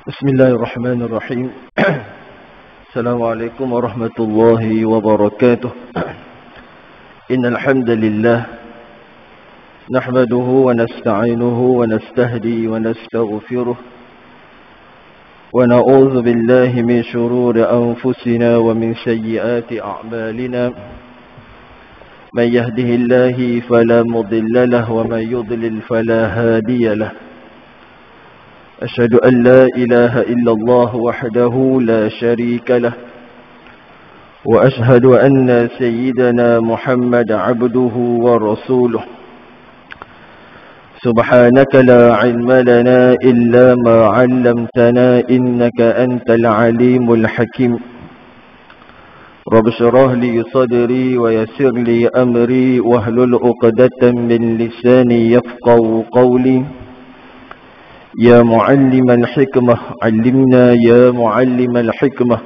بسم الله الرحمن الرحيم السلام عليكم ورحمة الله وبركاته إن الحمد لله نحمده ونستعينه ونستهدي ونستغفره ونعوذ بالله من شرور أنفسنا ومن سيئات أعمالنا من يهده الله فلا مضل له ومن يضلل فلا هادي له أشهد أن لا إله إلا الله وحده لا شريك له وأشهد أن سيدنا محمد عبده ورسوله سبحانك لا علم لنا إلا ما علمتنا إنك أنت العليم الحكيم رب اشرح لي صدري ويسر لي أمري واحلل عقدة من لساني يفقهوا قولي يا معلم الحكمة علمنا يا معلم الحكمة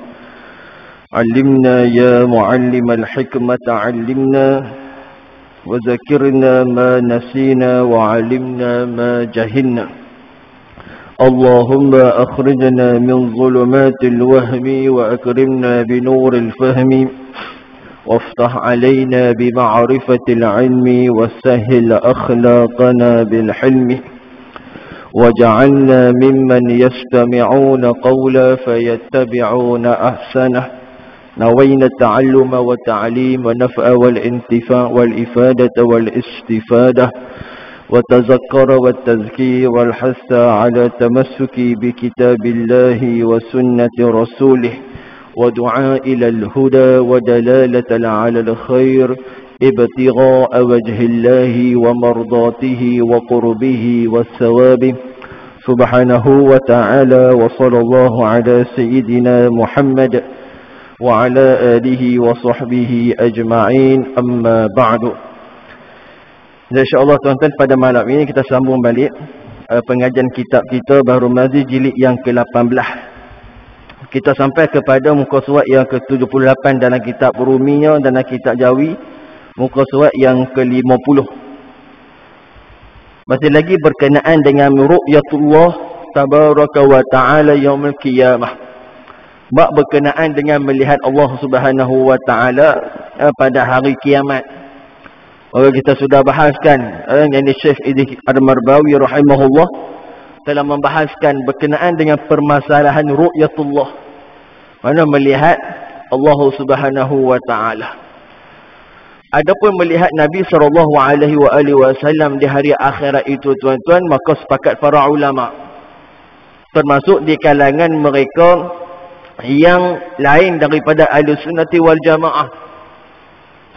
علمنا يا معلم الحكمة علمنا وذكرنا ما نسينا وعلمنا ما جهلنا اللهم أخرجنا من ظلمات الوهم وأكرمنا بنور الفهم وافتح علينا بمعرفة العلم وسهل أخلاقنا بالحلم وجعلنا ممن يستمعون قولا فيتبعون أحسنه نوينا التعلم والتعليم والنفع والانتفاع والإفادة والاستفادة والتذكر والتذكير والحث على التمسك بكتاب الله وسنة رسوله ودعاء إلى الهدى ودلالة على الخير ابتغاء وجه الله ومرضاته وقربه والثواب سبحانه وتعالى وصلى الله على سيدنا محمد وعلى آله وصحبه أجمعين أما بعد. InsyaAllah tuan-tuan, pada malam ini kita sambung balik pengajian kitab kita Bahrul Mazi jilid yang ke-18. Kita sampai kepada muka surat yang ke-78 dalam kitab Ruminya, dalam kitab Jawi muka surat yang ke-50. Masih lagi berkenaan dengan ru'yatullah tabaraka wa ta'ala yaumil qiyamah. Bab berkenaan dengan melihat Allah Subhanahu wa ta'ala pada hari kiamat. Kita sudah bahaskan yang Syekh Idris Al-Marbawi rahimahullah telah membahaskan berkenaan dengan permasalahan ru'yatullah, mana melihat Allah Subhanahu wa ta'ala. Adapun melihat Nabi SAW di hari akhirat itu, tuan-tuan, maka sepakat para ulama, termasuk di kalangan mereka yang lain daripada Ahlussunnah wal Jamaah,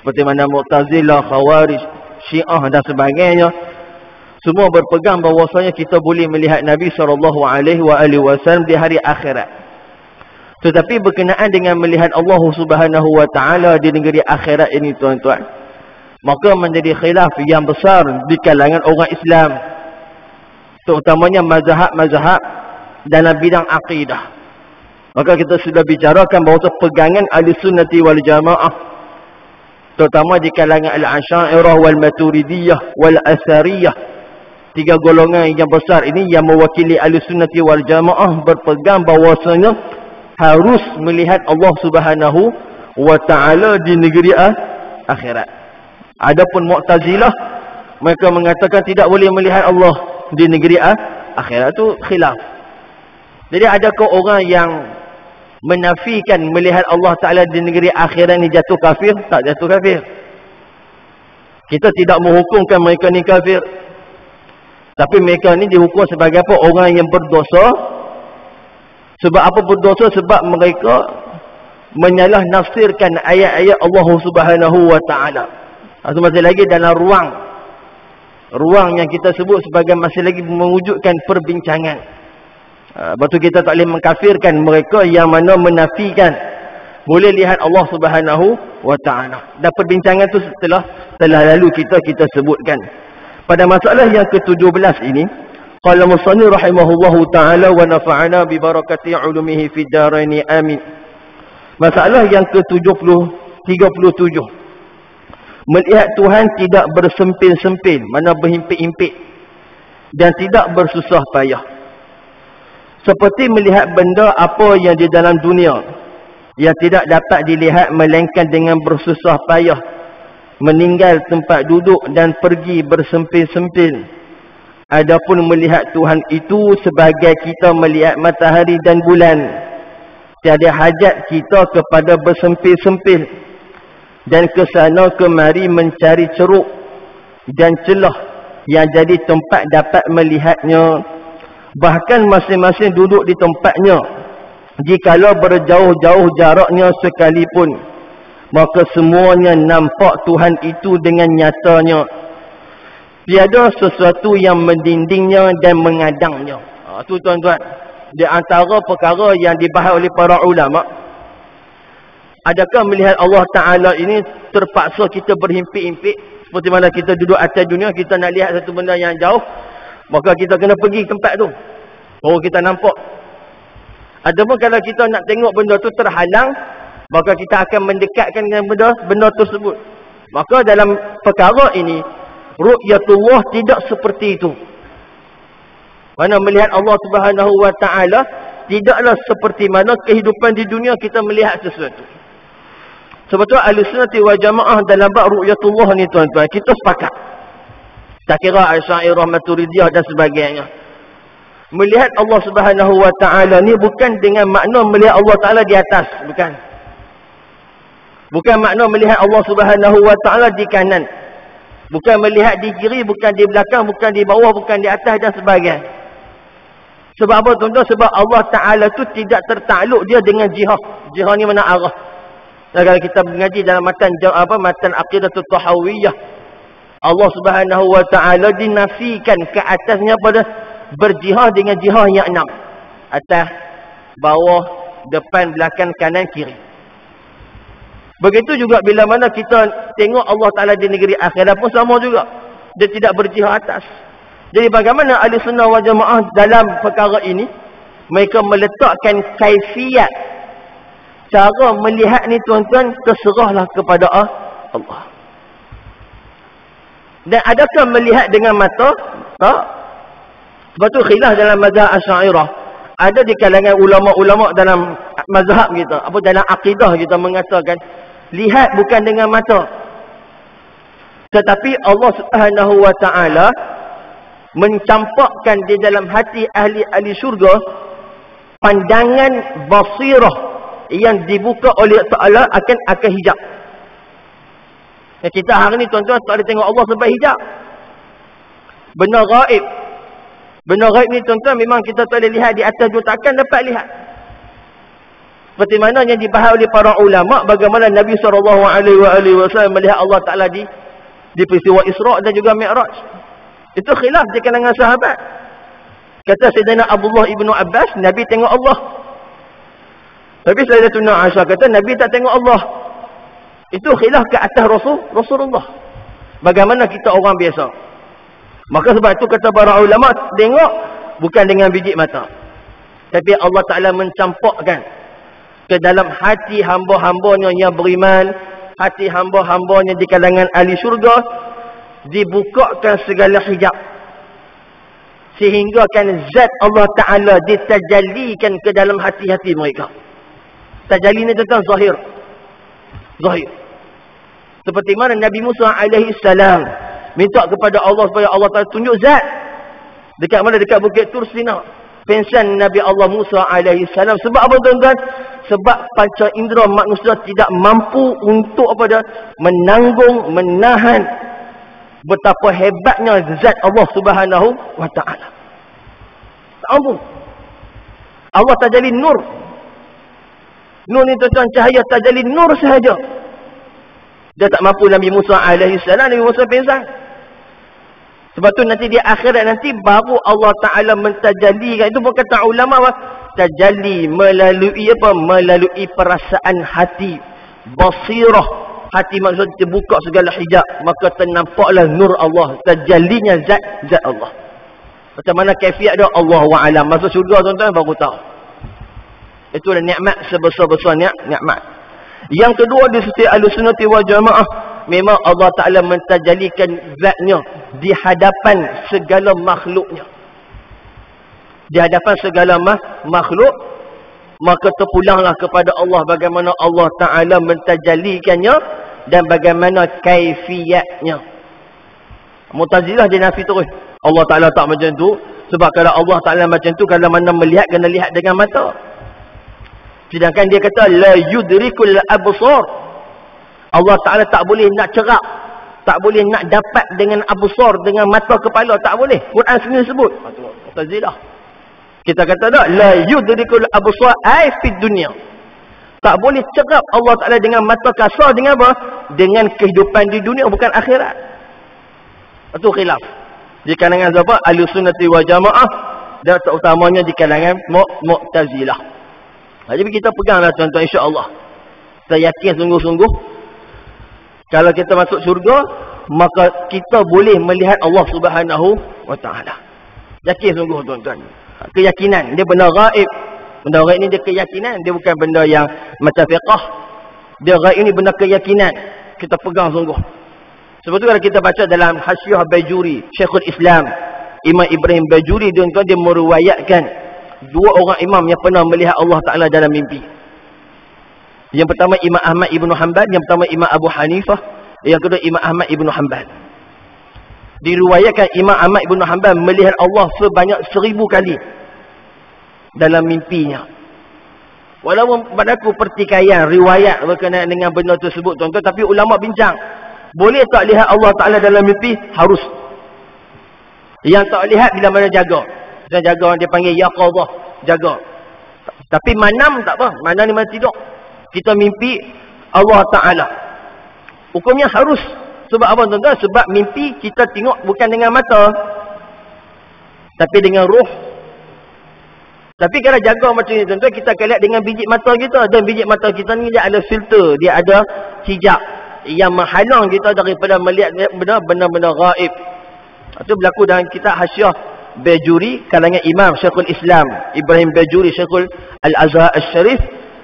seperti mana Mu'tazilah, Khawarij, Syiah dan sebagainya, semua berpegang bahawasanya kita boleh melihat Nabi SAW di hari akhirat. Tetapi berkenaan dengan melihat Allah Subhanahu wa ta'ala di negeri akhirat ini, tuan-tuan, maka menjadi khilaf yang besar di kalangan orang Islam, terutamanya mazhab-mazhab dalam bidang akidah. Maka kita sudah bicarakan bahawa pegangan Ahlussunnah wal Jamaah, terutama di kalangan Al-Asy'ariyah wal Maturidiyah wal Asariyah, tiga golongan yang besar ini yang mewakili Ahlussunnah wal Jamaah berpegang bahawasanya harus melihat Allah Subhanahu wa ta'ala di negeri akhirat. Adapun Mu'tazilah, mereka mengatakan tidak boleh melihat Allah di negeri akhirat. Itu khilaf. Jadi adakah orang yang menafikan melihat Allah Ta'ala di negeri akhirat ni jatuh kafir? Tak jatuh kafir. Kita tidak menghukumkan mereka ni kafir, tapi mereka ni dihukum sebagai apa? Orang yang berdosa. Sebab apa berdosa? Sebab mereka menyalah nafsirkan ayat-ayat Allah Subhanahu wa ta'ala. Atau masih lagi dalam ruang yang kita sebut sebagai masih lagi mewujudkan perbincangan. Lepas tu kita tak boleh mengkafirkan mereka yang mana menafikan boleh lihat Allah Subhanahu wa ta'ala. Dan perbincangan tu telah lalu kita sebutkan. Pada masalah yang ke-17 ini, qala musannif rahimahullahu ta'ala wa nafa'ana bi barakati ulumihi fid daraini amin. Masalah yang ke-37, melihat Tuhan tidak bersempil-sempil, mana berhimpit-himpit, dan tidak bersusah payah. seperti melihat benda apa yang di dalam dunia yang tidak dapat dilihat melainkan dengan bersusah payah, meninggal tempat duduk dan pergi bersempil-sempil. Adapun melihat Tuhan itu sebagai kita melihat matahari dan bulan, tiada hajat kita kepada bersempil-sempil dan kesana kemari mencari ceruk dan celah yang jadi tempat dapat melihatnya. Bahkan masing-masing duduk di tempatnya, jikalau berjauh-jauh jaraknya sekalipun, maka semuanya nampak Tuhan itu dengan nyatanya. Tiada sesuatu yang mendindingnya dan mengadangnya. Itu tuan-tuan, di antara perkara yang dibahas oleh para ulama. Adakah melihat Allah Ta'ala ini terpaksa kita berhimpit-himpit? Seperti mana kita duduk atas dunia, kita nak lihat satu benda yang jauh, maka kita kena pergi tempat tu, baru kita nampak. Ataupun kalau kita nak tengok benda tu terhalang, maka kita akan mendekatkan dengan benda tersebut. Maka dalam perkara ini, ru'yatullah tidak seperti itu. Mana melihat Allah Subhanahu Wa Ta'ala tidaklah seperti mana kehidupan di dunia kita melihat sesuatu. Sebetulnya Ahlussunnah wal Jamaah dalam bab ru'yatullah ni tuan-tuan, kita sepakat. Tak kira Asy'ariyah, Maturidiyah dan sebagainya. Melihat Allah Subhanahu Wa Ta'ala ni bukan dengan makna melihat Allah Ta'ala di atas, bukan. Bukan makna melihat Allah Subhanahu Wa Ta'ala di kanan. Bukan melihat di kiri, bukan di belakang, bukan di bawah, bukan di atas dan sebagainya. Sebab apa tuan-tuan? Sebab Allah Ta'ala tu tidak tertakluk dia dengan jihah. Jihah ni mana arah. Dan kalau kita mengaji dalam matan Aqidatul Tahawiyah, Allah Subhanahu Wa Ta'ala dinafikan ke atasnya pada berjihad dengan jihad yang 6. Atas, bawah, depan, belakang, kanan, kiri. Begitu juga bila mana kita tengok Allah Ta'ala di negeri akhirat pun sama juga. Dia tidak berjihad atas. Jadi bagaimana Ahlussunnah wal Jamaah dalam perkara ini? Mereka meletakkan kaifiat. Cara melihat ni tuan-tuan, terserahlah kepada Allah. Dan adakah melihat dengan mata? Tak. Sebab tu khilaf dalam mazhab Asy'ariyah. Ada di kalangan ulama-ulama dalam mazhab kita, apa dalam akidah kita mengatakan, lihat bukan dengan mata. Tetapi Allah Subhanahu Wa Ta'ala mencampakkan di dalam hati ahli-ahli syurga pandangan basirah yang dibuka oleh Allah akan hijab. Ya, kita hari ni tuan-tuan tak boleh tengok Allah sebab hijab. Benar gaib. Benar gaib ni tuan-tuan memang kita tak boleh lihat di atas tu, takkan dapat lihat. Seperti mana yang dibahas oleh para ulama, bagaimana Nabi SAW melihat Allah Ta'ala di peristiwa Isra' dan juga Mi'raj. Itu khilaf di kalangan sahabat. Kata Sayyidina Abdullah ibnu Abbas, Nabi tengok Allah. Tapi Sayyidatuna Aisyah kata, Nabi tak tengok Allah. Itu khilaf ke atas Rasulullah. Bagaimana kita orang biasa. Maka sebab itu kata para ulama, tengok bukan dengan biji mata. Tapi Allah Ta'ala mencampakkan ke dalam hati hamba-hambanya yang beriman, hati hamba-hambanya di kalangan ahli syurga, dibukakan segala hijab. Sehingga kan zat Allah Ta'ala ditajallikan ke dalam hati-hati mereka. Tajalli ni tentang zahir. Zahir. Seperti mana Nabi Musa alaihi salam minta kepada Allah supaya Allah Ta'ala tunjuk zat. Dekat mana? Dekat Bukit Tur Sina. Pensan Nabi Allah Musa alaihi salam. Sebab apa tuan-tuan? Sebab panca indera manusia tidak mampu untuk apa dia? Menanggung, menahan betapa hebatnya zat Allah Subhanahu Wa Ta'ala. Tak mampu. Allah tajalli nur. Nur ni tuan-tuan cahaya tajalli nur sahaja. Dia tak mampu Nabi Musa alaihi salam, Nabi Musa pingsan. Sebab tu nanti di akhirat nanti baru Allah Ta'ala mentajallikan. Itu pun kata ulama, tajalli melalui apa? Melalui perasaan hati. Basirah. Hati manusia terbuka segala hijab. Maka ternampaklah nur Allah. Tajallinya zat Allah. Macam mana kaifiat dia? Allahu a'lam. Masa syurga tuan-tuan baru tahu. Itulah nikmat sebesar-besar nikmat. Yang kedua di sisi Ahlussunnah wal Jamaah, memang Allah Ta'ala mentajallikan zatnya di hadapan segala makhluknya. di hadapan segala makhluk, maka terpulanglah kepada Allah bagaimana Allah Ta'ala mentajalikannya dan bagaimana kaifiatnya. Mu'tazilah dia nafi terus. Allah Ta'ala tak macam tu. Sebab kalau Allah Ta'ala macam tu, kalau mana melihat, kena lihat dengan mata. Sedangkan dia kata, la yudrikul absar. Allah Ta'ala tak boleh nak cerak, tak boleh nak dapat dengan absar, dengan mata kepala, tak boleh. Quran sendiri sebut. Mu'tazilah. Kita kata tak, la yudrikul absar ay fid dunya. Tak boleh cerak Allah Ta'ala dengan mata kasar, dengan apa? Dengan kehidupan di dunia, bukan akhirat. Itu khilaf. Di kalangan siapa? Ahlussunnati wal Jamaah, dan terutamanya di kalangan Mu'tazilah. Jadi kita peganglah tuan-tuan, insya-Allah. Kita yakin sungguh-sungguh kalau kita masuk syurga, maka kita boleh melihat Allah Subhanahu wa Ta'ala. Yakin sungguh tuan-tuan. Keyakinan dia benda gaib. Benda gaib ni dia keyakinan, dia bukan benda yang macam fiqh. Dia gaib ni benda keyakinan. Kita pegang sungguh. Sebab tu kalau kita baca dalam Hasyiah Bajuri, Syekhul Islam Imam Ibrahim Bajuri, tuan-tuan, dia meruwayatkan dua orang imam yang pernah melihat Allah Ta'ala dalam mimpi. Yang pertama Imam Ahmad Ibn Hanbal, yang pertama Imam Abu Hanifah, yang kedua Imam Ahmad Ibn Hanbal. Diriwayatkan Imam Ahmad Ibn Hanbal melihat Allah sebanyak 1000 kali dalam mimpinya. Walaupun padaku pertikaian riwayat berkenaan dengan benda tersebut, tuan-tuan, tapi ulama bincang, boleh tak lihat Allah Ta'ala dalam mimpi? Harus. Yang tak lihat bila mana jaga. Macam jaga, dia panggil yaqadah, jaga. Tapi manam tak apa, manam ni mana tidur. Kita mimpi Allah Ta'ala, hukumnya harus. Sebab apa tuan-tuan? Sebab mimpi kita tengok bukan dengan mata, tapi dengan roh. Tapi kalau jaga macam ni tuan-tuan, kita akan lihat dengan biji mata kita. Dan biji mata kita ni dia ada filter, dia ada hijab yang menghalang kita daripada melihat benda-benda gaib. Itu berlaku dalam kitab Hasyiah Bajuri kalangan Imam Syekhul Islam Ibrahim Bajuri, Syekhul Al-Azhar Al-Sharif,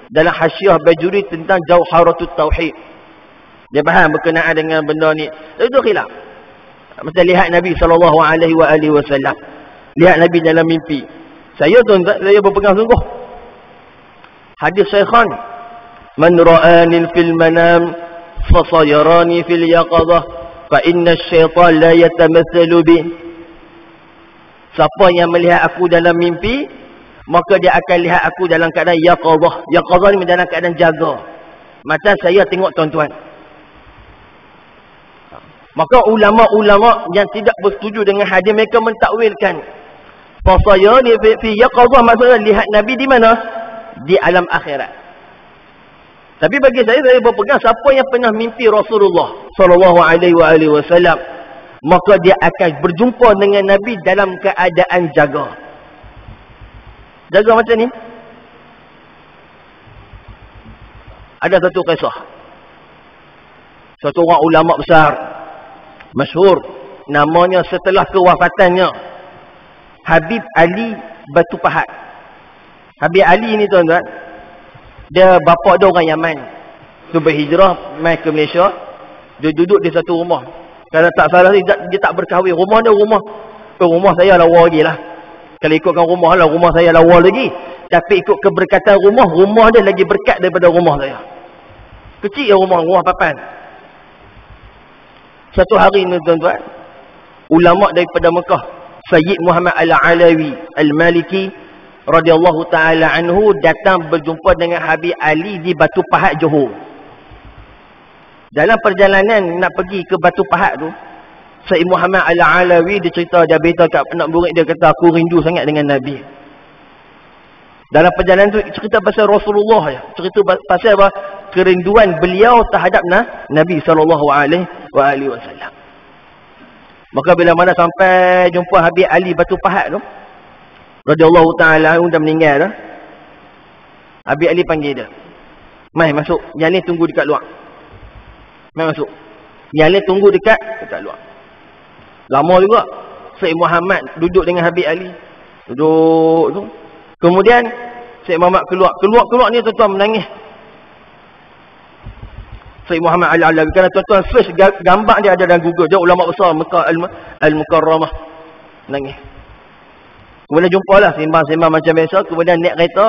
dalam Hasyiah Bajuri tentang Jauharatut Tauhid. Dia faham berkenaan dengan benda ni. Itu khilaf. Macam lihat Nabi SAW. Lihat Nabi dalam mimpi. Saya tuan-tuan, saya berpegang sungguh hadis Syaikhan, man ra'ani fil manam fasayarani fil yaqadah fa inna asy-syaitan la yatamathalu bi. Siapa yang melihat aku dalam mimpi, maka dia akan lihat aku dalam keadaan yaqadah. Yaqadah ni dalam keadaan jaga, macam saya tengok tuan-tuan. Maka ulama-ulama yang tidak bersetuju dengan hadis, mereka mentakwilkan fasayarani fi yaqadah, maksudnya lihat Nabi di mana? Di alam akhirat. Tapi bagi saya berpegang siapa yang pernah mimpi Rasulullah SAW, maka dia akan berjumpa dengan Nabi dalam keadaan jaga. Jaga macam ni. Ada satu kisah. Satu orang ulama besar, masyhur, namanya setelah kewafatannya Habib Ali Batu Pahat. Habib Ali ni tuan-tuan, dia bapa dia orang Yaman. Dia berhijrah mai ke Malaysia. Dia duduk di satu rumah. Kalau tak salah dia tak berkahwin. Rumah dia rumah saya lawa lagi lah. Kalau ikutkan rumah lah, rumah saya lawa lagi. Tapi ikut keberkatan rumah dia lagi berkat daripada rumah saya. Kecil rumah papan. Satu hari ni tuan-tuan, ulama daripada Mekah, Sayyid Muhammad Al-Alawi Al-Maliki radhiyallahu ta'ala anhu, datang berjumpa dengan Habib Ali di Batu Pahat, Johor. Dalam perjalanan nak pergi ke Batu Pahat tu, Sayyid Muhammad Al-Alawi dia cerita, dia beritahu kat anak murid dia, kata aku rindu sangat dengan Nabi. Dalam perjalanan tu cerita pasal Rasulullah ya. Cerita pasal apa? Kerinduan beliau terhadap Nabi SAW. Maka bila mana sampai jumpa Habib Ali Batu Pahat tu, radhiyallahu ta'ala anhu, dah meninggal dah. Habib Ali panggil dia, mai masuk, yang ni tunggu dekat luar. Mai masuk, yang ni tunggu dekat luar. Lama juga Syekh Muhammad duduk dengan Habib Ali, duduk tu. Kemudian Syekh Muhammad keluar ni tuan-tuan menangis. Syekh Muhammad Al-Alawi, kerana tuan-tuan search gambar dia ada dalam Google, dia ulama besar Mekah Al-Mukarramah, menangis. Kemudian jumpalah sembang-sembang macam biasa. Kemudian naik kereta,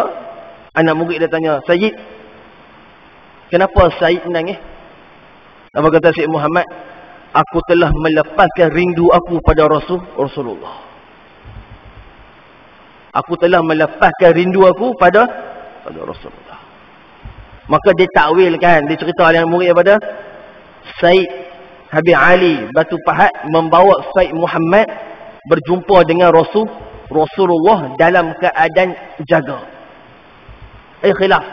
anak murid dia tanya, Sayyid, kenapa Sayyid menangis? Apa kata Syekh Muhammad? Aku telah melepaskan rindu aku pada Rasulullah. Aku telah melepaskan rindu aku pada Rasulullah. Maka dia takwilkan, dia cerita dengan murid pada Sayyid Habib Ali Batu Pahat membawa Sayyid Muhammad berjumpa dengan Rasulullah dalam keadaan jaga. Khilaf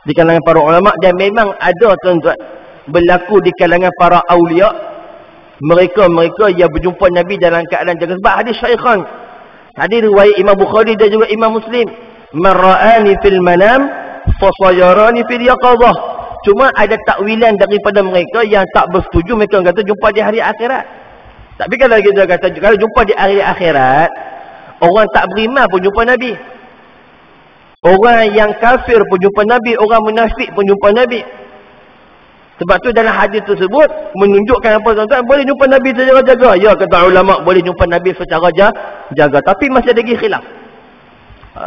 di kalangan para ulama, dan memang ada tuan-tuan berlaku di kalangan para awliya, mereka yang berjumpa Nabi dalam keadaan jaga. Sebab hadis Syaikhan, hadis riwayat Imam Bukhari dan juga Imam Muslim, man ra'ani fil manam fasayarani fil yaqadhah. Cuma ada takwilan daripada mereka yang tak bersetuju. Mereka kata jumpa di hari akhirat. Tapi kalau kita kata kalau jumpa di hari akhirat, orang tak beriman pun jumpa Nabi, orang yang kafir pun jumpa Nabi, orang munafik pun jumpa Nabi. Sebab tu dalam hadis tersebut menunjukkan apa tuan-tuan? Boleh jumpa Nabi secara jaga. Ya, kata ulama, boleh jumpa Nabi secara jaga. Tapi masih ada lagi khilaf.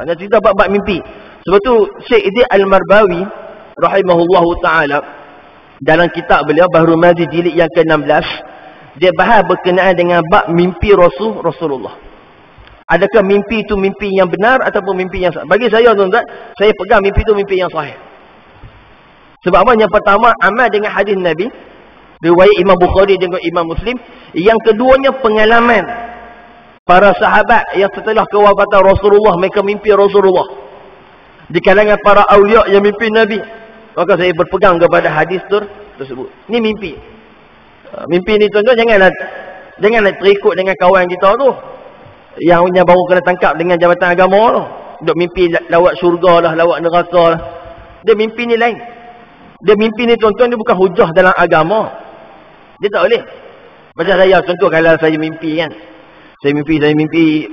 Nak cerita bab mimpi. Sebab tu Syekh Idris Al-Marbawi rahimahullahu ta'ala dalam kitab beliau Bahrul Mazi jilid yang ke-16, dia bahas berkenaan dengan bab mimpi Rasulullah. Adakah mimpi itu mimpi yang benar ataupun mimpi yang sahih? Bagi saya tuan-tuan, saya pegang mimpi itu mimpi yang sahih. Sebab apa? Yang pertama, amal dengan hadis Nabi, riwayat Imam Bukhari dengan Imam Muslim. Yang keduanya, pengalaman para sahabat yang setelah kewafatan Rasulullah, mereka mimpi Rasulullah. Di kalangan para awliya yang mimpi Nabi, maka saya berpegang kepada hadis tersebut. Ini mimpi. Mimpi ni tuan-tuan, janganlah terikut dengan kawan kita tu yang baru kena tangkap dengan jabatan agama tu. Duk mimpi lawat syurga lah, lawat neraka lah. Dia mimpi ni lain. Dia mimpi ni tuan-tuan, dia bukan hujah dalam agama. Dia tak boleh. Macam saya contoh, kalau saya mimpi kan, saya mimpi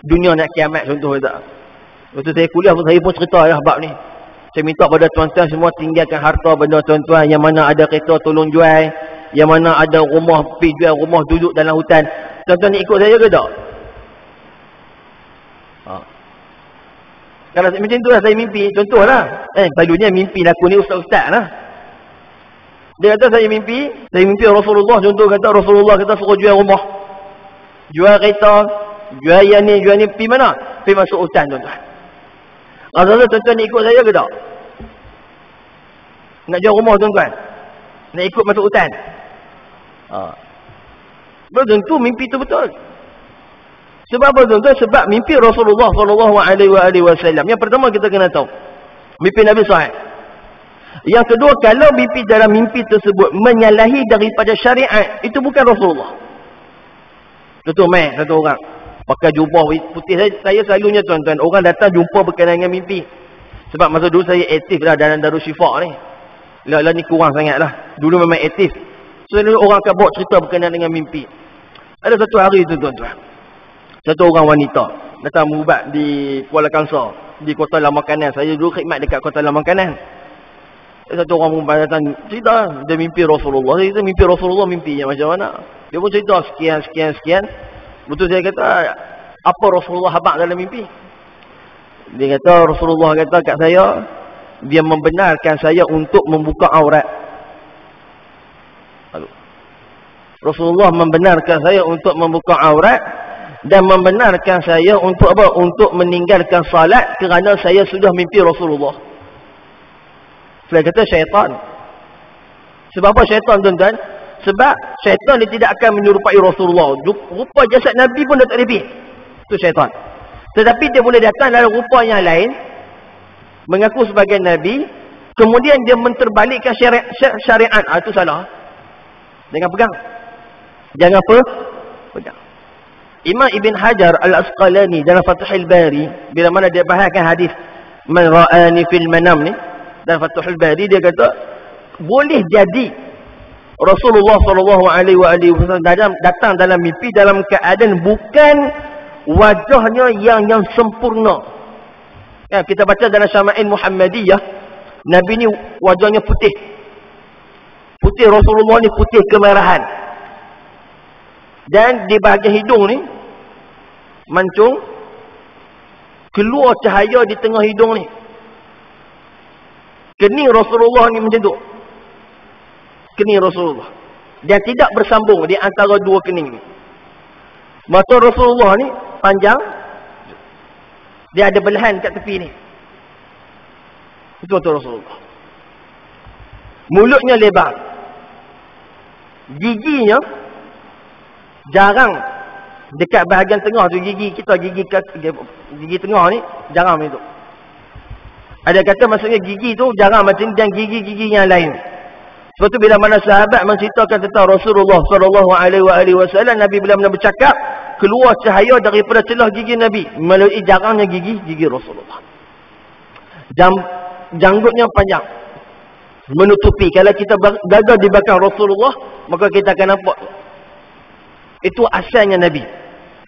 dunia nak kiamat contoh tak. Waktu saya kuliah saya pun cerita lah bab ni. Saya minta pada tuan-tuan semua tinggalkan harta benda tuan-tuan. Yang mana ada kereta tolong jual, yang mana ada rumah pergi jual rumah, duduk dalam hutan. Tuan-tuan ni ikut saya ke tak? Kalau macam tu lah saya mimpi, contohlah. Selalunya mimpi laku ni ustaz-ustaz lah. Dia kata saya mimpi Rasulullah. Contoh kata Rasulullah kata suruh jual rumah, jual kereta, jual yang ni, pergi mana? Pergi masuk hutan tuan-tuan. Rasulullah tuan-tuan ni ikut saya ke tak? Nak jual rumah tuan-tuan, nak ikut masuk hutan. Belum tentu mimpi tu betul. Sebab apa tuan-tuan? Sebab mimpi Rasulullah SAW. Yang pertama kita kena tahu, mimpi Nabi sahih. Yang kedua, kalau mimpi dalam mimpi tersebut menyalahi daripada syariat, itu bukan Rasulullah. Contoh satu orang pakai jubah putih. Saya selalunya tuan-tuan, orang datang jumpa berkenaan dengan mimpi. Sebab masa dulu saya aktif lah dalam Darul Syifa ni. Lah ni kurang sangat lah. Dulu memang aktif. So orang akan bawa cerita berkenaan dengan mimpi. Ada satu hari tu tuan-tuan, satu orang wanita datang berubat di Kuala Kangsar, di Kota Lamakanan. Saya dulu khidmat dekat Kota Lamakanan. Satu orang perempuan datang cerita, dia mimpi Rasulullah. Saya kata mimpi Rasulullah, mimpi yang macam mana? Dia pun cerita sekian. Betul, saya kata, apa Rasulullah habaq dalam mimpi? Dia kata Rasulullah kata kat saya, dia membenarkan saya untuk membuka aurat. Rasulullah membenarkan saya untuk membuka aurat dan membenarkan saya untuk apa? Untuk meninggalkan salat kerana saya sudah mimpi Rasulullah. Saya kata syaitan. Sebab apa syaitan tuan-tuan? Sebab syaitan dia tidak akan menyerupai Rasulullah. Rupa jasad Nabi pun dia tak lebih. Itu syaitan. Tetapi dia boleh datang dalam rupa yang lain, mengaku sebagai Nabi, kemudian dia menterbalikkan syariat. Itu salah. Jangan pegang. Jangan pegang. Imam Ibn Hajar Al-Asqalani dalam Fathul Bari, bila mana dia bahaskan hadis man ra'ani fil manam ni, dan Fathul Bari dia kata boleh jadi Rasulullah SAW datang dalam mimpi dalam keadaan bukan wajahnya yang sempurna. Ya, kita baca dalam Syama'il Muhammadiyah, Nabi ni wajahnya putih. Putih, Rasulullah ni putih kemerahan. Dan di bahagian hidung ni mancung Keluar cahaya di tengah hidung ni. Kening Rasulullah ni macam tu. Kening Rasulullah. Dan tidak bersambung di antara dua kening ni. Mata Rasulullah ni panjang. Dia ada belahan kat tepi ni. Itu mata Rasulullah. Mulutnya lebar. Giginya jarang dekat bahagian tengah tu, gigi kita, gigi tengah ni jarang macam tu. Ada kata maksudnya gigi tu jarang macam dan gigi-gigi yang lain. Sebab tu bila mana sahabat menceritakan tentang Rasulullah SAW, Nabi bila bercakap, keluar cahaya daripada celah gigi Nabi melalui jarangnya gigi Rasulullah. Janggutnya panjang, menutupi. Kalau kita gagal di belakang Rasulullah, maka kita akan nampak. Itu asalnya Nabi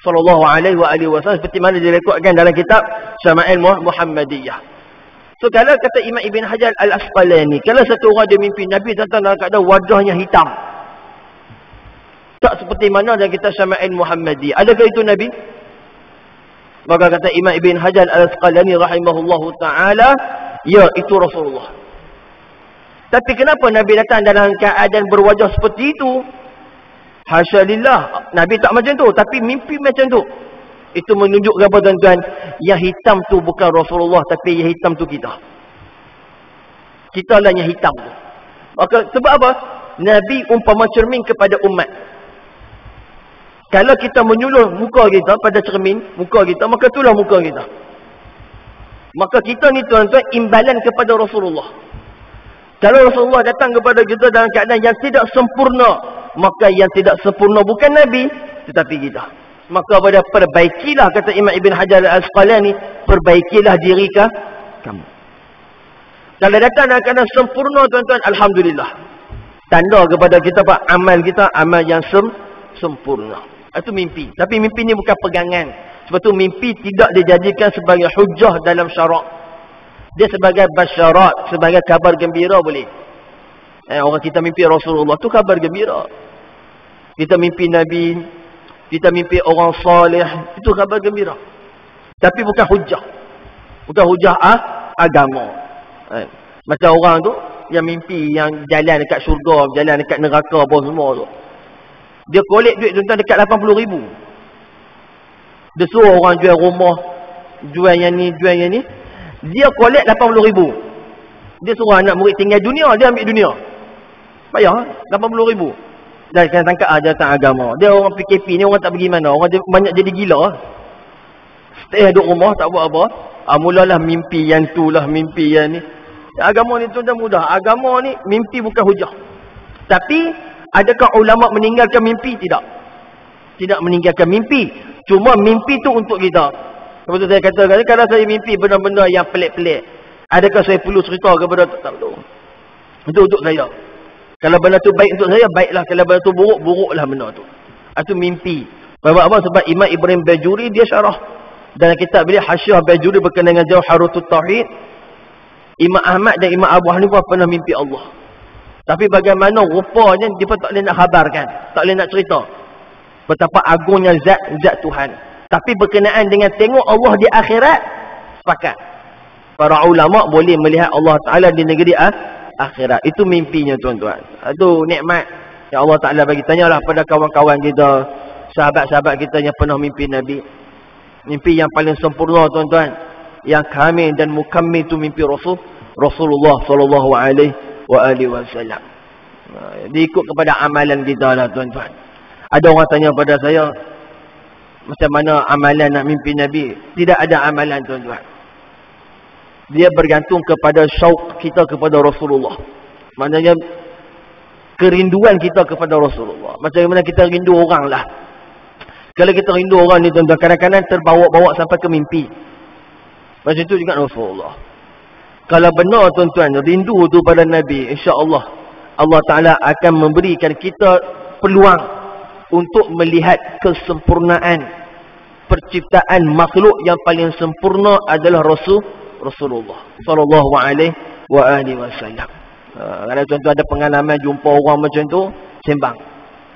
SAW, seperti mana direkodkan dalam kitab Syama'il Muhammadiyah. So kalau kata Imam Ibn Hajar Al-Asqalani, kalau satu orang dia mimpi Nabi dalam keadaan wajahnya hitam, tak seperti mana dalam kitab Syama'il Muhammadiyah, adakah itu Nabi? Maka kata Imam Ibn Hajar Al-Asqalani rahimahullahu ta'ala, ya, itu Rasulullah. Tapi kenapa Nabi datang dalam keadaan berwajah seperti itu? Hasya lillah, Nabi tak macam tu, tapi mimpi macam tu. Itu menunjukkan apa tuan-tuan? Yang hitam tu bukan Rasulullah, tapi yang hitam tu kita. Kita lah yang hitam tu. Maka sebab apa? Nabi umpama cermin kepada umat. Kalau kita menyuluh muka kita pada cermin muka kita, maka itulah muka kita. Maka kita ni tuan-tuan imbalan kepada Rasulullah. Kalau Rasulullah datang kepada kita dalam keadaan yang tidak sempurna, maka yang tidak sempurna bukan Nabi, tetapi kita. Maka pada perbaikilah, kata Imam Ibn Hajar Al-Asqalani, perbaikilah diri kamu. Kalau datang dalam keadaan sempurna tuan-tuan, alhamdulillah. Tanda kepada kita apa? Amal kita, amal yang sempurna. Itu mimpi. Tapi mimpi ni bukan pegangan. Sebab tu mimpi tidak dijadikan sebagai hujah dalam syarak. Dia sebagai basyarat, sebagai kabar gembira boleh. Orang kita mimpi Rasulullah tu kabar gembira. Kita mimpi Nabi, kita mimpi orang soleh, itu kabar gembira. Tapi bukan hujah. Bukan hujah agama. Macam orang tu yang mimpi yang jalan dekat syurga, jalan dekat neraka apa semua tu. Dia kolek duit tuan-tuan dekat 80,000. Dia suruh orang jual rumah, jual yang ni, jual yang ni. Dia kolek 80,000. Dia suruh anak murid tinggal dunia, dia ambil dunia. Payah 80,000. Dan kena tangkap jawatan agama. Dia orang PKP ni orang tak pergi mana. Orang banyak jadi gila. Stay duduk rumah tak buat apa. Mulalah mimpi yang tu lah, mimpi yang ni. Agama ni tu dah mudah. Agama ni mimpi bukan hujah. Tapi adakah ulama meninggalkan mimpi? Tidak. Tidak meninggalkan mimpi. Cuma mimpi tu untuk kita. Seperti saya katakan, kalau saya mimpi benda-benda yang pelik-pelik, adakah saya perlu cerita kepada tak perlu. Itu untuk saya. Kalau benda tu baik untuk saya, baiklah. Kalau benda tu buruk, buruklah benda tu. Itu mimpi. Sebab apa? Sebab Imam Ibrahim Bajuri dia syarah dalam kitab beliau Hasyiah Bajuri berkenaan dengan Jawharut Tauhid. Imam Ahmad dan Imam Abu Hanifah pernah mimpi Allah. Tapi bagaimana rupanya dia pun tak boleh nak khabarkan, tak boleh nak cerita betapa agungnya zat Tuhan. Tapi berkenaan dengan tengok Allah di akhirat, sepakat. Para ulama boleh melihat Allah Ta'ala di negeri akhirat. Itu mimpinya tuan-tuan. Itu nikmat yang Allah Ta'ala bagi. Tanyalah pada kawan-kawan kita, sahabat-sahabat kita yang pernah mimpi Nabi. Mimpi yang paling sempurna tuan-tuan, yang kamil dan mukammil itu mimpi Rasulullah sallallahu alaihi wasallam. Diikut kepada amalan kita lah tuan-tuan. Ada orang tanya pada saya, macam mana amalan nak mimpi Nabi? Tidak ada amalan tuan-tuan. Dia bergantung kepada syauq kita kepada Rasulullah. Maknanya kerinduan kita kepada Rasulullah. Macam mana kita rindu orang lah. Kalau kita rindu orang ni tuan-tuan, kadang-kadang terbawa-bawa sampai ke mimpi. Macam itu juga Rasulullah. Kalau benar tuan-tuan rindu tu pada Nabi, insya-Allah Allah Ta'ala akan memberikan kita peluang untuk melihat kesempurnaan perciptaan makhluk yang paling sempurna adalah Rasulullah sallallahu alaihi wasallam. Kalau tuan-tuan ada pengalaman jumpa orang macam tu, sembang.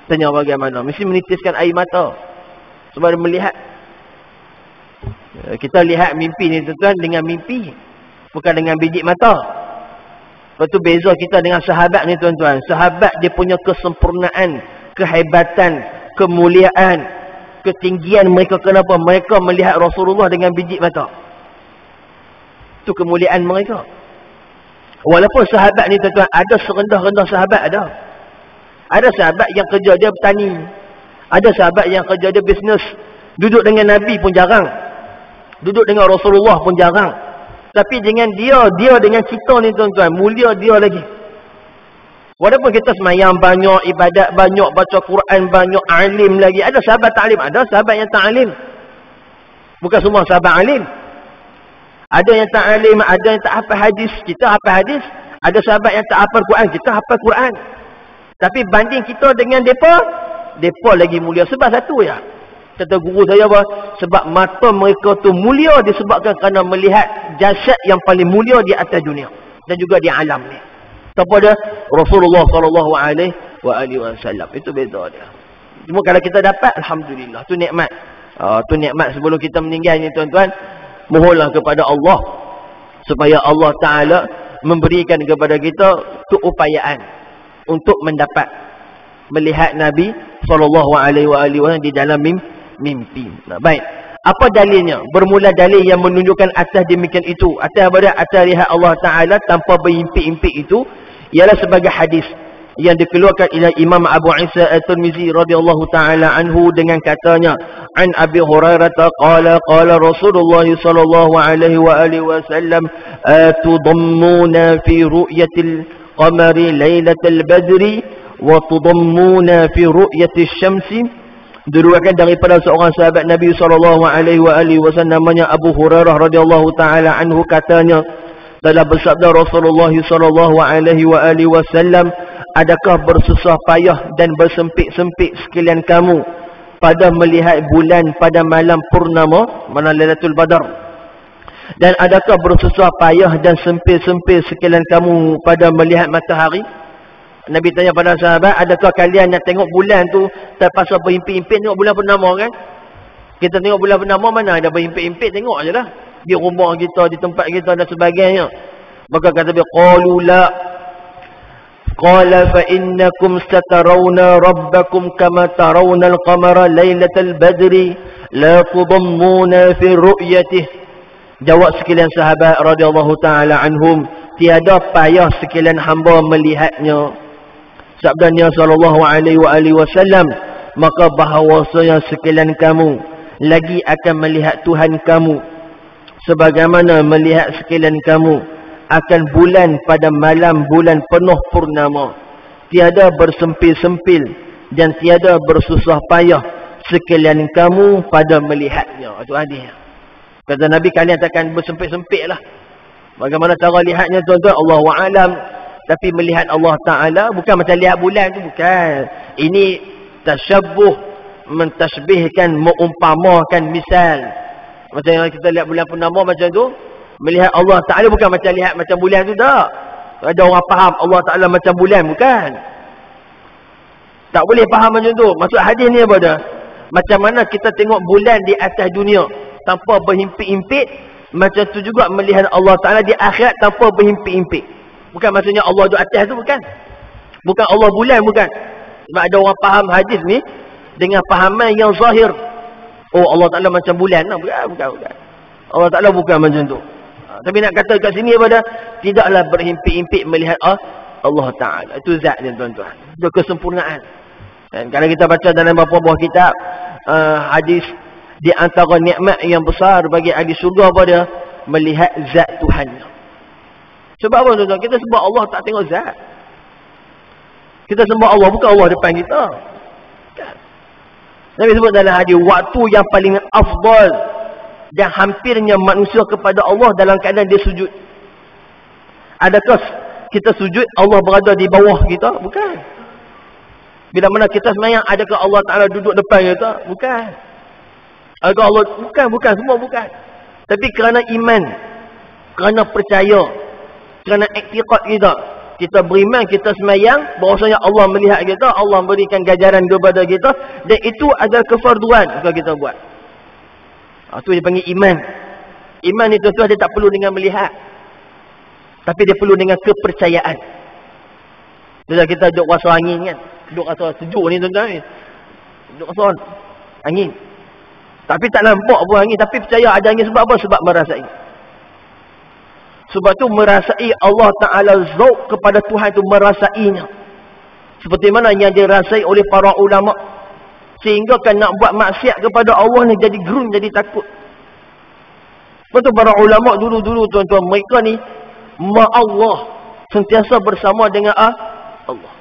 Tanya bagaimana, mesti menitiskan air mata sebab melihat Kita lihat mimpi ni tuan-tuan dengan mimpi, bukan dengan biji mata. Lepas tu beza kita dengan sahabat ni tuan-tuan. Sahabat dia punya kesempurnaan, kehebatan, kemuliaan, ketinggian mereka. Kenapa? Mereka melihat Rasulullah dengan biji mata. Itu kemuliaan mereka. Walaupun sahabat ni tuan-tuan, ada serendah-rendah sahabat ada. Ada sahabat yang kerja dia bertani. Ada sahabat yang kerja dia bisnes. Duduk dengan Nabi pun jarang. Duduk dengan Rasulullah pun jarang. Tapi dengan dia dengan kita ni tuan-tuan, mulia dia lagi. Walaupun kita semayang banyak, ibadat banyak, baca Quran banyak, alim lagi. Ada sahabat tak alim? Ada sahabat yang tak alim. Bukan semua sahabat alim. Ada yang tak alim, ada yang tak hafal hadis. Kita hafal hadis. Ada sahabat yang tak hafal Quran. Kita hafal Quran. Tapi banding kita dengan mereka lagi mulia. Sebab satu ya. Kata guru saya apa? Sebab mata mereka tu mulia disebabkan kerana melihat jasad yang paling mulia di atas dunia. Dan juga di alam ni. Siapa dia? Rasulullah SAW. Itu beza dia. Cuma kalau kita dapat, alhamdulillah. Tu nikmat. Tu nikmat sebelum kita meninggal ni tuan-tuan. Mohonlah kepada Allah. Supaya Allah Ta'ala memberikan kepada kita keupayaan. Untuk mendapat. Melihat Nabi SAW di dalam mimpi. Baik. Apa dalilnya? Bermula dalil yang menunjukkan atas demikian itu. Atas apa dia? Atas lihat Allah Ta'ala tanpa berimpi-impi itu. Ialah sebagai hadis yang dikeluarkan oleh Imam Abu Isa At-Tirmizi radhiyallahu ta'ala anhu dengan katanya, an Abi Hurairah qala Rasulullah sallallahu alaihi wasallam tudammuna fi ru'yatil qamari lailatal badri wa tudammuna fi ru'yatil syamsi. Diriwayatkan daripada seorang sahabat Nabi sallallahu alaihi wasallam namanya Abu Hurairah radhiyallahu taala anhu, katanya telah bersabda Rasulullah sallallahu alaihi wasallam, adakah bersusah payah dan bersempit-sempit sekalian kamu pada melihat bulan pada malam purnama, mana Lailatul Badar? Dan adakah bersusah payah dan sempit-sempit sekalian kamu pada melihat matahari? Nabi tanya pada sahabat, adakah kalian nak tengok bulan tu terpaksa berhimpit-himpit tengok bulan purnama kan? Kita tengok bulan purnama mana ada berhimpit-himpit, tengok je lah. Di rumah kita, di tempat kita dan sebagainya. Maka kata dia, qalu la. Qala fa innakum satarawna rabbakum kama tarawna al-qamara lailatal badri la tudammuna fi ru'yatih. Jawab sekalian sahabat radhiyallahu taala anhum, tiada payah sekalian hamba melihatnya. Sabdanya sallallahu alaihi wasallam, maka bahawasanya sekalian kamu lagi akan melihat Tuhan kamu sebagaimana melihat sekalian kamu akan bulan pada malam bulan penuh purnama. Tiada bersempil-sempil dan tiada bersusah payah sekalian kamu pada melihatnya. Itu hadis. Kata Nabi, kalian takkan bersempit-sempit lah. Bagaimana cara lihatnya tuan-tuan? Allahu a'lam. Tapi melihat Allah Ta'ala bukan macam lihat bulan tu, bukan. Ini tasyabbuh, mentashbihkan, mengumpamakan misal. Macam yang kita lihat bulan purnama macam tu. Melihat Allah Ta'ala bukan macam lihat macam bulan tu, tak. Ada orang faham Allah Ta'ala macam bulan, bukan. Tak boleh faham macam tu. Maksud hadis ni apa dah? Macam mana kita tengok bulan di atas dunia tanpa berhimpit-himpit, macam tu juga melihat Allah Ta'ala di akhirat tanpa berhimpit-himpit. Bukan maksudnya Allah di atas tu, bukan. Bukan Allah bulan, bukan. Sebab ada orang faham hadis ni dengan fahaman yang zahir. Oh, Allah Ta'ala macam bulan. No, bukan. Allah Ta'ala bukan macam tu. Tapi nak kata kat sini apa dah? Tidaklah berhimpit-himpit melihat Allah Ta'ala. Itu zat dia tuan-tuan. Itu kesempurnaan. Dan kalau kita baca dalam beberapa buah kitab hadis, di antara nikmat yang besar bagi ahli syurga apa dia? Melihat zat Tuhan. Sebab apa tuan-tuan? Kita sembah Allah tak tengok zat. Kita sembah Allah bukan Allah depan kita. Nabi sebut dalam hadis, waktu yang paling afdal dan hampirnya manusia kepada Allah dalam keadaan dia sujud. Adakah kita sujud Allah berada di bawah kita? Bukan. Bila mana kita semayang, adakah Allah Ta'ala duduk depan kita? Bukan. Adakah Allah? Bukan. Semua bukan. Tapi kerana iman, kerana percaya, kerana iktiqad kita beriman, kita semayang, bahawasanya Allah melihat kita, Allah memberikan ganjaran kepada kita, dan itu adalah kefarduan kalau kita buat. Itu dia panggil iman. Iman ni tuan-tuan dia tak perlu dengan melihat, tapi dia perlu dengan kepercayaan. Bila kita duduk rasa angin kan, duduk rasa sejuk ni tuan-tuan ni, duduk rasa angin, tapi tak nampak pun angin, tapi percaya ada angin. Sebab apa? Sebab merasai. Sebab tu merasai Allah Ta'ala zauq kepada Tuhan tu, merasainya seperti mana yang dirasai oleh para ulama, sehingga kan nak buat maksiat kepada Allah ni jadi gerun, jadi takut. Sebab tu para ulama dulu-dulu tuan-tuan, mereka ni Allah, sentiasa bersama dengan Allah.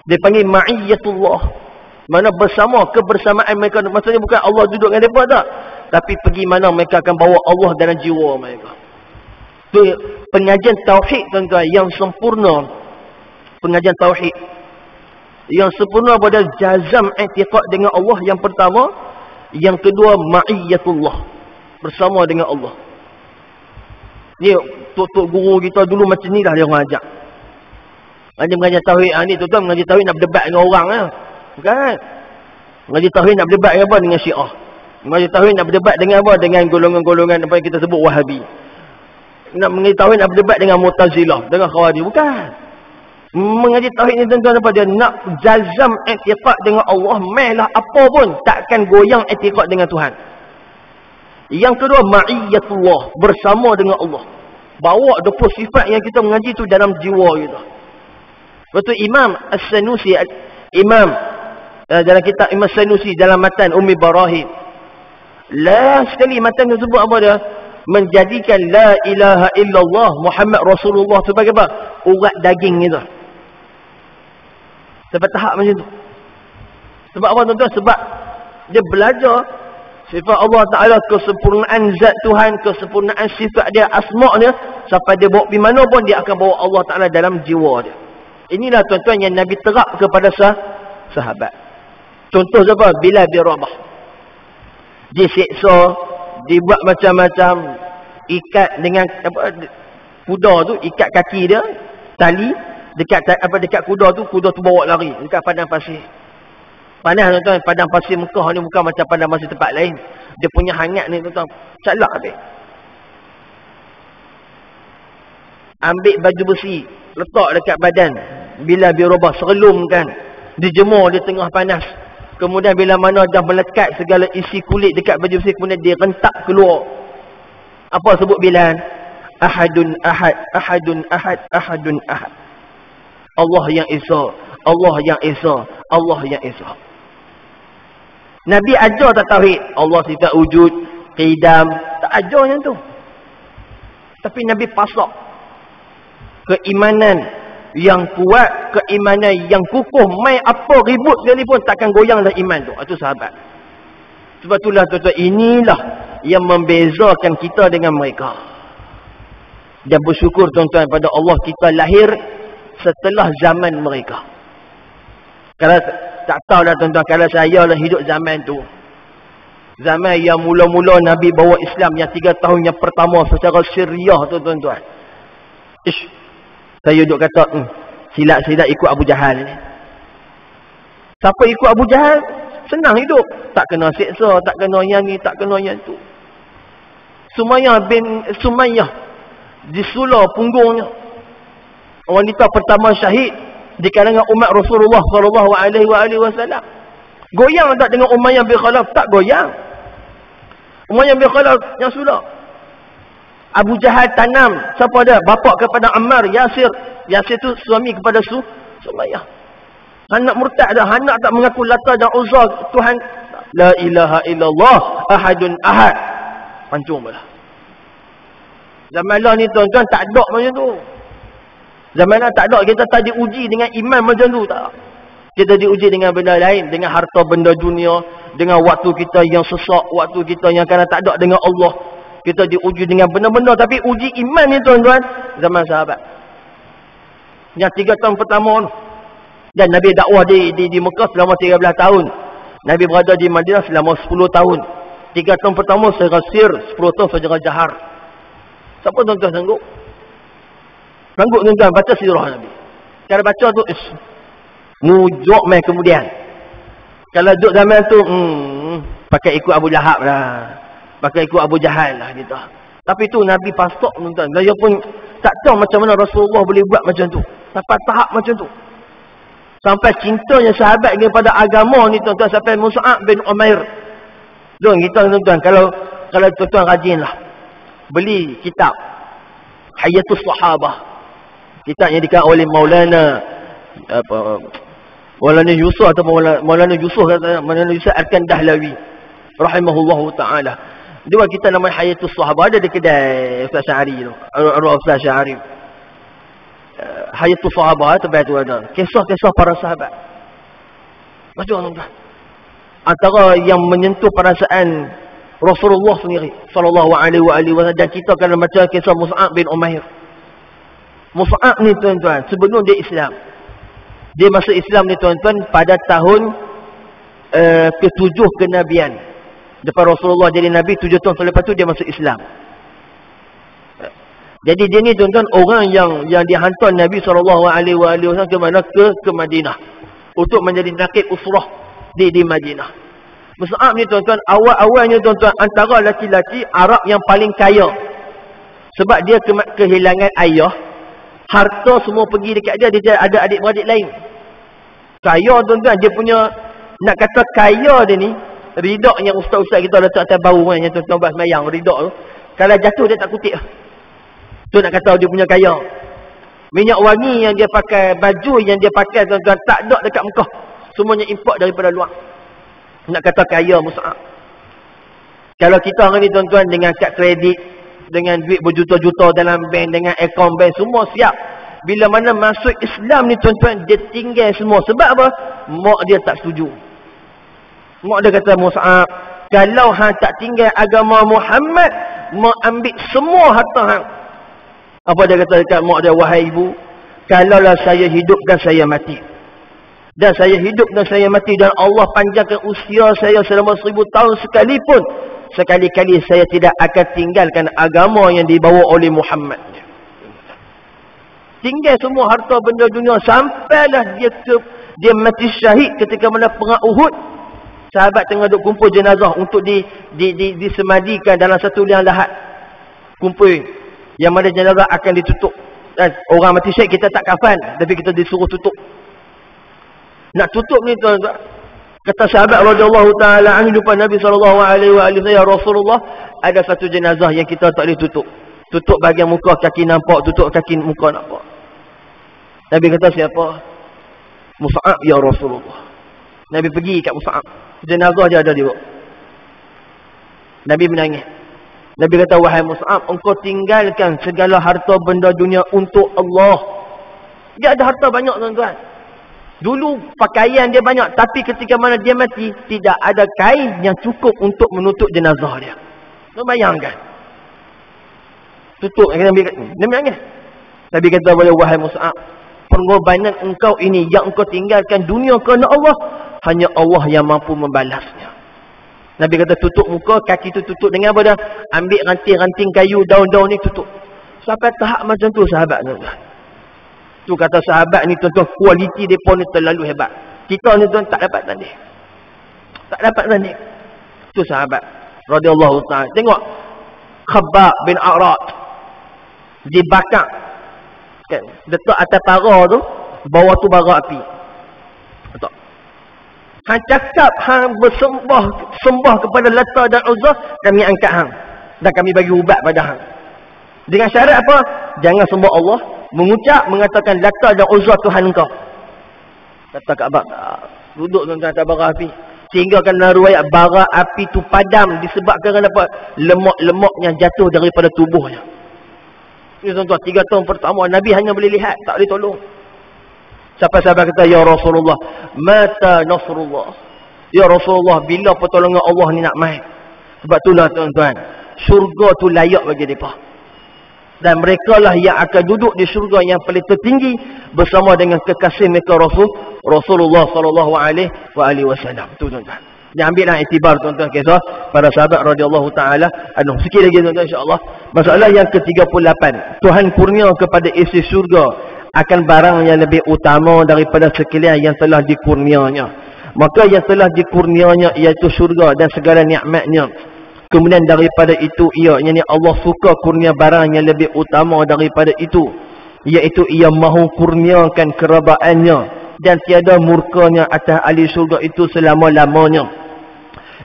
Dia panggil ma'iyyatullah, mana bersama, kebersamaan mereka. Maksudnya bukan Allah duduk dengan mereka tak, tapi pergi mana mereka akan bawa Allah dalam jiwa mereka. Itu pengajian tauhid tuan-tuan yang sempurna. Pengajian tauhid yang sempurna pada jazam i'tiqad dengan Allah yang pertama. Yang kedua ma'iyyatullah, bersama dengan Allah. Ni tok-tok guru kita dulu macam ni lah dia orang ajak. Hanya mengajar tauhid ni tuan-tuan, mengajar tauhid nak berdebat dengan orang lah. Bukan. Mengajar tauhid nak berdebat dengan apa? Dengan Syiah. Mengajar tauhid nak berdebat dengan apa? Dengan golongan-golongan apa yang kita sebut Wahabi. Nak mengajar tauhid nak berdebat dengan Mu'tazilah, dengan Khawarij. Bukan. Mengajar tauhid ni tuan-tuan apa dia? Nak jazam i'tiqad dengan Allah, mehlah apa pun takkan goyang i'tiqad dengan Tuhan. Yang kedua ma'iyyatullah, bersama dengan Allah. Bawa 20 sifat yang kita mengaji tu dalam jiwa kita. Betul. Imam As-Sanusi, Imam dalam kitab Imam Sanusi dalam matan Ummi Barahim, last sekali matan tersebut apa dia? Menjadikan la ilaha illallah Muhammad Rasulullah sebagai apa? Urat daging itu. Sampai tahap macam tu. Sebab apa tuan-tuan? Sebab dia belajar sifat Allah Ta'ala, kesempurnaan zat Tuhan, kesempurnaan sifat dia, asma' dia, sampai dia bawa pergi mana pun dia akan bawa Allah Ta'ala dalam jiwa dia. Inilah tuan-tuan yang Nabi terap kepada sahabat. Contoh siapa? Bilal bin Rabah. Disiksa, dibuat macam-macam, ikat dengan apa, kuda tu, ikat kaki dia, tali dekat kuda tu bawa lari dekat padang pasir. Panas tuan-tuan, padang pasir Mekah ni bukan macam padang pasir tempat lain. Dia punya hangat ni tuan-tuan, calak habis. Ambil baju besi, letak dekat badan Bilal bin Rabah, serelumkan, dijemur di tengah panas. Kemudian bila mana dah melekat segala isi kulit dekat baju besi, kemudian dia rentak keluar. Apa sebut Bilal? Ahadun ahad, ahadun ahad, ahadun ahad. Allah yang Esa, Allah yang Esa, Allah yang Esa. Nabi ajar tak tauhid? Allah sifat wujud, qidam, tak ajar yang tu. Tapi Nabi pasak keimanan yang kuat, keimanan yang kukuh, mai apa ribut sekalipun takkan goyang dah iman tu. Itu sahabat. Sebab itulah tuan-tuan, inilah yang membezakan kita dengan mereka. Dan bersyukur tuan-tuan pada Allah kita lahir setelah zaman mereka. Kalau tak tahu dah tuan-tuan, kalau saya lah hidup zaman tu, zaman yang mula-mula Nabi bawa Islam, yang 3 tahun yang pertama secara syariah tu tuan-tuan, saya duduk kata silap-silap ikut Abu Jahal ni. Siapa ikut Abu Jahal senang hidup, tak kena seksa, tak kena yang ni, tak kena yang tu. Sumayyah bin Sumayyah disulah punggungnya, wanita pertama syahid di kalangan umat Rasulullah sallallahu alaihi wasallam. Goyang tak dengan Umayyah bin Khalaf? Tak goyang. Umayyah bin Khalaf yang sudah. Abu Jahal tanam siapa dia? Bapa kepada Ammar, Yasir. Yasir tu suami kepada Sumayyah. Anak murtad dah, anak tak mengaku Lata dan Uzza Tuhan. La ilaha illallah ahadun ahad. Pancung belah. Zaman lah ni tuan-tuan tak ada macam tu. Zaman lah tak ada, kita tak diuji dengan iman macam tu, tak. Kita diuji dengan benda lain, dengan harta benda dunia, dengan waktu kita yang sesak, waktu kita yang kadang tak ada dengan Allah. Kita diuji dengan benda-benda, tapi uji iman ni tuan-tuan zaman sahabat. Yang 3 tahun pertama tu. Dan Nabi dakwah di Mekah selama 13 tahun. Nabi berada di Madinah selama 10 tahun. 3 tahun pertama secara sir, 10 tahun secara jahar. Siapa tuan-tuan sanggup? Sanggup tuan-tuan baca sirah Nabi. Kalau baca tu mujuk main kemudian. Kalau duduk zaman tu pakai ikut Abu Lahab lah. Pakai ikut Abu Jahal lah kita. Tapi tu Nabi pastok tuan-tuan. Dia pun tak tahu macam mana Rasulullah boleh buat macam tu. Sampai tahap macam tu. Sampai cintanya sahabat kepada agama ni tuan-tuan. Sampai Mus'ab bin Umair. Kita tuan-tuan. Kalau tuan-tuan rajinlah. Beli kitab. Hayatus Sahabah. Kitab yang dikatakan oleh Maulana Yusuf ataupun Maulana Yusuf Al-Kandahlawi rahimahullahu ta'ala. Dia kita nama Hayatus Sahabah, ada di kedai Ustaz Syahri tu. Ustaz Syahri. Hayatus Sahabah tempat tu ada. Kisah-kisah para sahabat. Baca tuan-tuan. Antara yang menyentuh perasaan Rasulullah sendiri sallallahu alaihi wasallam, dan kita kalau baca kisah Mus'ab bin Umair. Mus'ab ni tuan-tuan, sebelum dia Islam. Dia masuk Islam ni tuan-tuan pada tahun ke-7 kenabian. Depan Rasulullah jadi Nabi 7 tahun selepas tu dia masuk Islam. Jadi dia ni tuan-tuan orang yang dihantar Nabi SAW ke mana? Ke Madinah. Untuk menjadi nakib usrah di Madinah. Mus'ab ni tuan-tuan awal-awalnya tuan-tuan antara laki-laki Arab yang paling kaya. Sebab dia kehilangan ayah. Harta semua pergi dekat dia. Dia ada adik-beradik lain. Kaya tuan-tuan. Dia punya, nak kata kaya dia ni, ridak yang ustaz-ustaz kita letak atas bau kan, yang tuan-tuan buat semayang, ridak tu. Kalau jatuh dia tak kutip. Tu nak kata dia punya kaya. Minyak wangi yang dia pakai, baju yang dia pakai tuan-tuan, tak ada dekat Mekah. Semuanya import daripada luar. Nak kata kaya Mus'ab. Kalau kita hari ni tuan-tuan dengan kad kredit, dengan duit berjuta-juta dalam bank, dengan akaun bank, semua siap. Bila mana masuk Islam ni tuan-tuan, dia tinggal semua. Sebab apa? Mak dia tak setuju. Mak dia kata, Mus'ab, kalau hang tak tinggal agama Muhammad, mak ambil semua harta hang. Apa dia kata dekat mak dia? Wahai ibu, kalaulah saya hidup dan saya mati, dan saya hidup dan saya mati, dan Allah panjangkan usia saya selama 1000 tahun sekalipun, sekali-kali saya tidak akan tinggalkan agama yang dibawa oleh Muhammad. Tinggal semua harta benda dunia, sampailah dia mati syahid ketika mana perang Uhud. Sahabat tengah duk kumpul jenazah untuk disemadikan dalam satu liang lahat. Kumpul. Yang mana jenazah akan ditutup. Dan orang mati syahid kita tak kafan, tapi kita disuruh tutup. Nak tutup ni tuan-tuan. Kata sahabat radhiyallahu taala anhu depan Nabi sallallahu alaihi wasallam, ya Rasulullah, ada satu jenazah yang kita tak boleh tutup. Tutup bahagian muka, kaki nampak, tutup kaki muka nampak. Nabi kata siapa? Mus'ab ya Rasulullah. Nabi pergi kat Mus'ab. Jenazah dia ada di bawah. Nabi menangis. Nabi kata, wahai Mus'ab, engkau tinggalkan segala harta benda dunia untuk Allah. Dia ada harta banyak tuan-tuan. Dulu pakaian dia banyak, tapi ketika mana dia mati, tidak ada kain yang cukup untuk menutup jenazah dia. Kau bayangkan. Tutup. Nabi menangis. Nabi kata, wahai Mus'ab, pengorbanan engkau ini yang engkau tinggalkan dunia kerana Allah, hanya Allah yang mampu membalasnya. Nabi kata tutup muka, kaki tu tutup dengan apa dah? Ambil ranting-ranting kayu, daun-daun ni tutup. Sampai tahap macam tu sahabat tuan-tuan. Tu kata sahabat ni tuan-tuan, kualiti mereka ni terlalu hebat. Kita ni tuan tak dapat tanding. Tak dapat tanding. Tu sahabat radhiyallahu ta'ala. Tengok Khabbab bin Arat dibakar. Kan? Letak atas para tu, bawah tu bara api. Betul. Hang cakap hang sembah kepada Lata dan Uzza, kami angkat hang dan kami bagi ubat pada hang. Dengan syarat apa? Jangan sembah Allah, mengatakan Lata dan Uzza Tuhan engkau. Kata Ka'bah, duduk tuan-tuan atas bara api. Sehingga kan riwayat bara api tu padam disebabkan apa? Lemak-lemak yang jatuh daripada tubuhnya. Ini tuan-tuan, 3 tahun pertama Nabi hanya boleh lihat, tak boleh tolong. Sampai sahabat kata, ya Rasulullah, mata nasrullah. Ya Rasulullah, bila pertolongan Allah ni nak main? Sebab itulah tuan-tuan, syurga tu layak bagi mereka. Dan mereka lah yang akan duduk di syurga yang paling tertinggi bersama dengan kekasih mereka Rasulullah sallallahu alaihi wasallam. Tu tuan-tuan. Yang ambillah iktibar tuan-tuan kisah para sahabat radhiyallahu taala anhum. Sikit lagi tuan-tuan insya-Allah. Masalah yang ke-38. Tuhan kurnia kepada isi syurga akan barang yang lebih utama daripada sekalian yang telah dikurnianya. Maka yang telah dikurnianya iaitu syurga dan segala nikmatnya. Kemudian daripada itu ianya Allah suka kurnia barang yang lebih utama daripada itu, iaitu ia mahu kurniakan kerabaannya dan tiada murkanya atas ahli syurga itu selama-lamanya.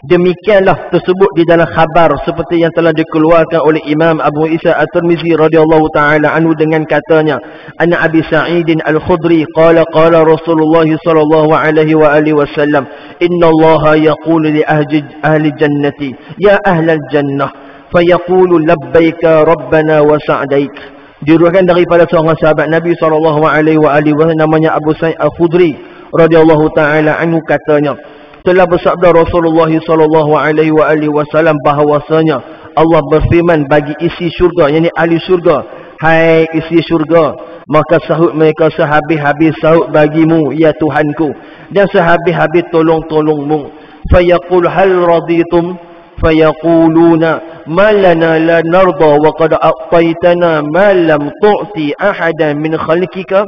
Demikianlah tersebut di dalam khabar seperti yang telah dikeluarkan oleh Imam Abu Isa At-Tirmizi radhiyallahu taala anhu dengan katanya, anna Abi Sa'id Al-Khudri qala Rasulullah sallallahu alaihi wa alihi wasallam, inna Allah yaqulu li ahli jannati ya ahlal jannah fayaqulu labbaika rabbana wa sa'daik. Diriwayatkan daripada seorang sahabat Nabi sallallahu alaihi wa alihi wasallam namanya Abu Sa'id Al-Khudri radhiyallahu taala anhu katanya, telah bersabda Rasulullah sallallahu alaihi wasallam bahawasanya Allah berfirman bagi isi syurga, yakni ahli syurga, hai isi syurga, maka sahut mereka sehabis-habis sahut bagimu ya Tuhanku, dan sehabis-habis tolong-tolongmu. Fayaqul hal raditum fayaquluna ma lana la narda wa qad a'taitana ma lam tu'ti ahadan min khalqika.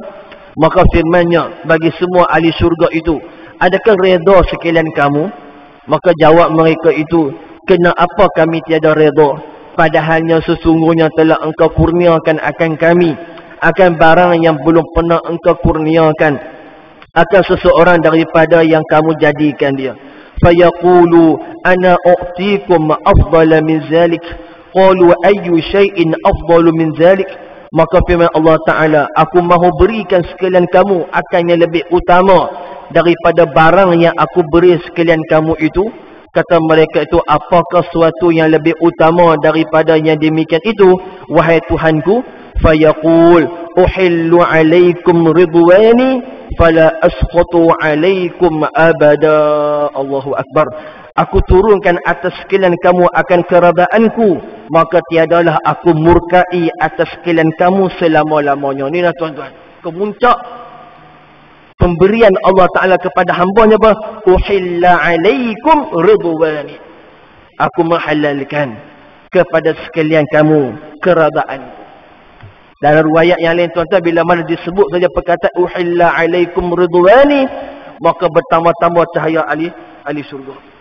Maka firmannya bagi semua ahli syurga itu, adakah redha sekalian kamu? Maka jawab mereka itu, kenapa kami tiada redha? Padahalnya sesungguhnya telah engkau kurniakan akan kami akan barang yang belum pernah engkau kurniakan akan seseorang daripada yang kamu jadikan dia. Fayaqulu ana u'tikum afdala min zalik. Qalu ayyu syai'in afdalu min zalik. Maka firman Allah Ta'ala, aku mahu berikan sekalian kamu akan yang lebih utama daripada barang yang aku beri sekalian kamu itu. Kata mereka itu, apakah suatu yang lebih utama daripada yang demikian itu, wahai Tuhanku? Fayaqul uhillu alaikum ridwani fala askhatu alaikum abada. Allahu Akbar. Aku turunkan atas sekalian kamu akan kerabaanku, maka tiadalah aku murkai atas sekalian kamu selama-lamanya. Inilah tuan-tuan, kemuncak pemberian Allah Ta'ala kepada hambanya apa? Uhilla alaikum ridwani. Aku menghalalkan kepada sekalian kamu kerabaan. Dalam riwayat yang lain tuan-tuan, bila mana disebut saja perkataan uhilla alaikum ridwani, maka bertambah-tambah cahaya ahli syurga.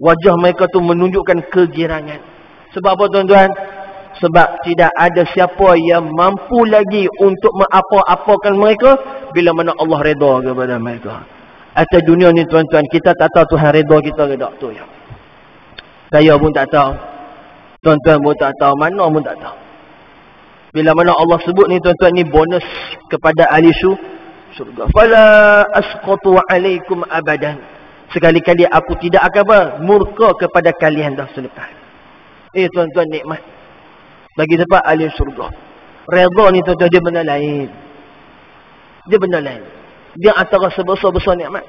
Wajah mereka tu menunjukkan kegirangan. Sebab apa tuan-tuan? Sebab tidak ada siapa yang mampu lagi untuk mengapa-apakan mereka bila mana Allah redha kepada mereka. Atas dunia ni tuan-tuan, kita tak tahu Tuhan redha kita ke tak tu ya. Saya pun tak tahu. Tuan-tuan pun tak tahu, mana pun tak tahu. Bila mana Allah sebut ni tuan-tuan, ni bonus kepada ahli syurga. Fala asqatu alaikum abadan. Sekali-kali aku tidak akan murka kepada kalian dah selepas. Tuan-tuan, nikmat bagi sebab ahli syurga. Redha ni tuan-tuan, dia benda lain. Dia benda lain. Dia antara sebesar-besar nikmat.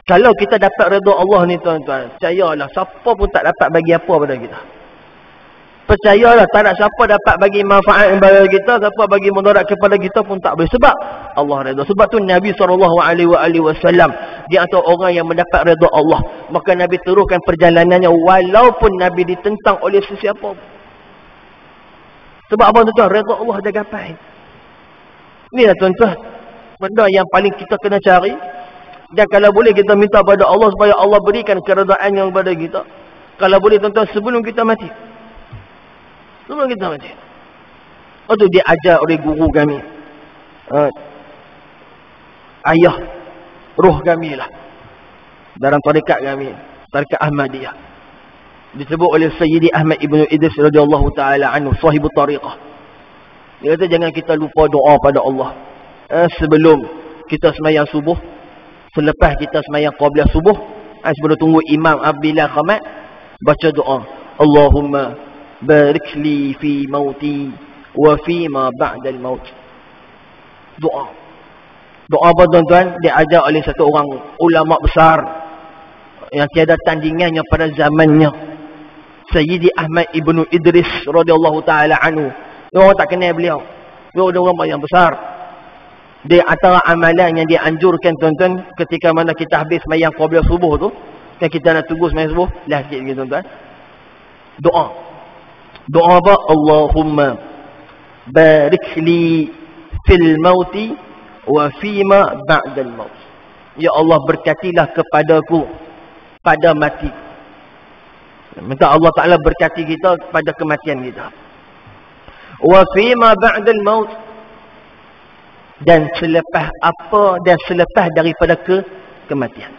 Kalau kita dapat redha Allah ni tuan-tuan, percayalah siapa pun tak dapat bagi apa pada kita. Percayalah, tak ada siapa dapat bagi manfaat kepada kita, siapa bagi mudarat kepada kita pun tak boleh. Sebab Allah redha. Sebab tu Nabi SAW, dia antara orang yang mendapat redha Allah. Maka Nabi teruskan perjalanannya walaupun Nabi ditentang oleh sesiapa. Sebab apa tuan-tuan? Redha Allah ada gapai. Inilah tuan-tuan, benda yang paling kita kena cari. Dan kalau boleh kita minta pada Allah supaya Allah berikan keredaan yang kepada kita. Kalau boleh tuan-tuan, sebelum kita mati. Sebelum kita mati. Itu dia ajar oleh guru kami. Ayah roh kami lah. Dalam tarekat kami, tarekat Ahmadiyah. Disebut oleh Sayyidi Ahmad Ibn Idris radhiyallahu ta'ala anhu, sahibut tariqah. Dia kata jangan kita lupa doa pada Allah. Sebelum kita semayang subuh, selepas kita semayang qabliyah subuh, sebelum tunggu imam apabila khamat, baca doa. Allahumma barik li fi mauti wa fi ma ba'dal maut. Doa. Doa apa tuan-tuan? Diajar oleh satu orang ulama besar yang tiada tandingannya pada zamannya, Sayyidi Ahmad Ibn Idris radhiyallahu ta'ala anhu. Orang tak kenal beliau. Dia orang yang besar. Dia antara amalan yang dianjurkan tuan-tuan ketika mana kita habis semayang qabliyah subuh tu, kan kita nak tunggu semayang subuh, lah sikit lagi tuan-tuan. Doa. Doa apa? Allahumma barik li fil mauti wa fima ba'dal maut. Ya Allah, berkatilah kepadaku pada mati. Minta Allah Ta'ala berkati kita pada kematian kita. Wa fima ba'dal maut, dan selepas apa, dan selepas daripada kematian.